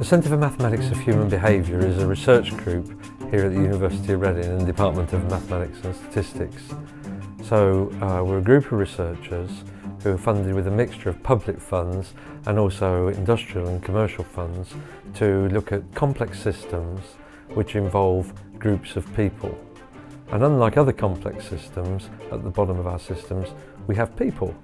The Centre for Mathematics of Human Behaviour is a research group here at the University of Reading in the Department of Mathematics and Statistics. So we're a group of researchers who are funded with a mixture of public funds and also industrial and commercial funds to look at complex systems which involve groups of people. And unlike other complex systems, at the bottom of our systems, we have people.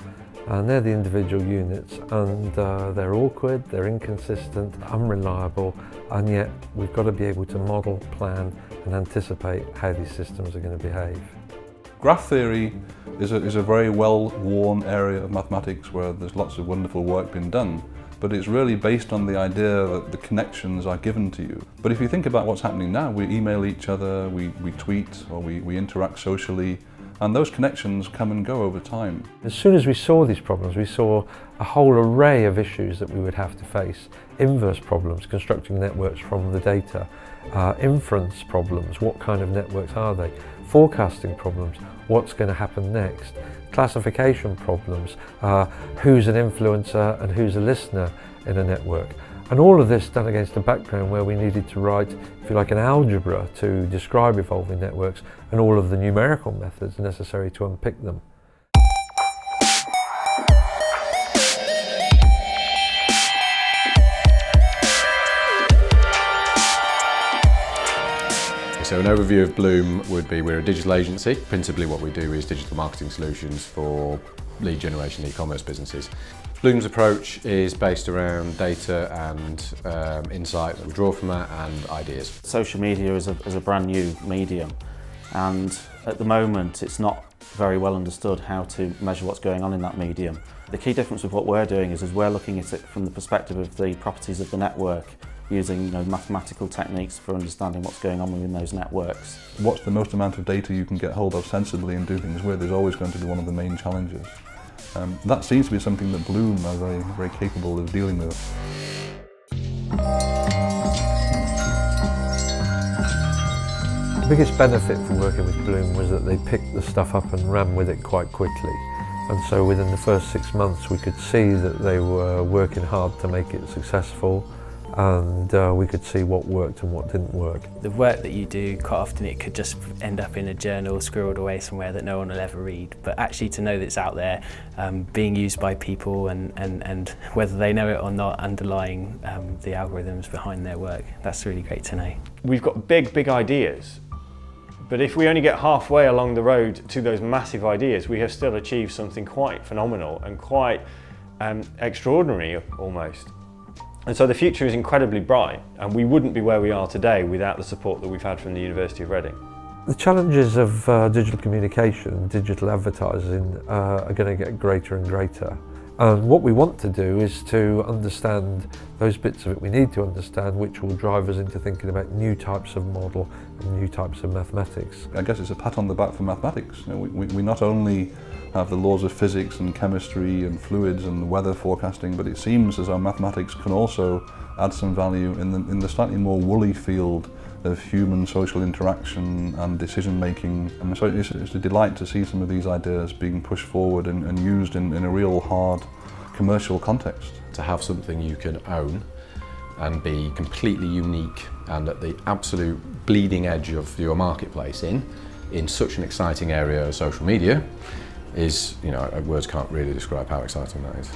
And they're the individual units, and they're awkward, they're inconsistent, unreliable, and yet we've got to be able to model, plan and anticipate how these systems are going to behave. Graph theory is a very well-worn area of mathematics where there's lots of wonderful work being done, but it's really based on the idea that the connections are given to you. But if you think about what's happening now, we email each other, we tweet, or we interact socially, and those connections come and go over time. As soon as we saw these problems, we saw a whole array of issues that we would have to face. Inverse problems, constructing networks from the data. Inference problems, what kind of networks are they? Forecasting problems, what's going to happen next? Classification problems, who's an influencer and who's a listener in a network. And all of this done against a background where we needed to write, if you like, an algebra to describe evolving networks and all of the numerical methods necessary to unpick them. So an overview of Bloom would be we're a digital agency. Principally what we do is digital marketing solutions for lead generation e-commerce businesses. Bloom's approach is based around data and insight that we draw from that and ideas. Social media is a brand new medium, and at the moment it's not very well understood how to measure what's going on in that medium. The key difference with what we're doing is we're looking at it from the perspective of the properties of the network, using mathematical techniques for understanding what's going on within those networks. What's the most amount of data you can get hold of sensibly and do things with is always going to be one of the main challenges. That seems to be something that Bloom are very capable of dealing with. The biggest benefit from working with Bloom was that they picked the stuff up and ran with it quite quickly. And so within the first 6 months we could see that they were working hard to make it successful, and we could see what worked and what didn't work. The work that you do, quite often it could just end up in a journal squirreled away somewhere that no one will ever read, but actually to know that it's out there, being used by people and whether they know it or not, underlying the algorithms behind their work, that's really great to know. We've got big ideas, but if we only get halfway along the road to those massive ideas, we have still achieved something quite phenomenal and quite extraordinary almost. And so the future is incredibly bright, and we wouldn't be where we are today without the support that we've had from the University of Reading. The challenges of digital communication, digital advertising are going to get greater and greater. And what we want to do is to understand those bits of it we need to understand, which will drive us into thinking about new types of model and new types of mathematics. I guess it's a pat on the back for mathematics. We not only have the laws of physics and chemistry and fluids and weather forecasting, but it seems as though mathematics can also add some value in the slightly more woolly field of human social interaction and decision making. And so it's a delight to see some of these ideas being pushed forward and used in a real hard commercial context. To have something you can own and be completely unique and at the absolute bleeding edge of your marketplace in such an exciting area of social media is, words can't really describe how exciting that is.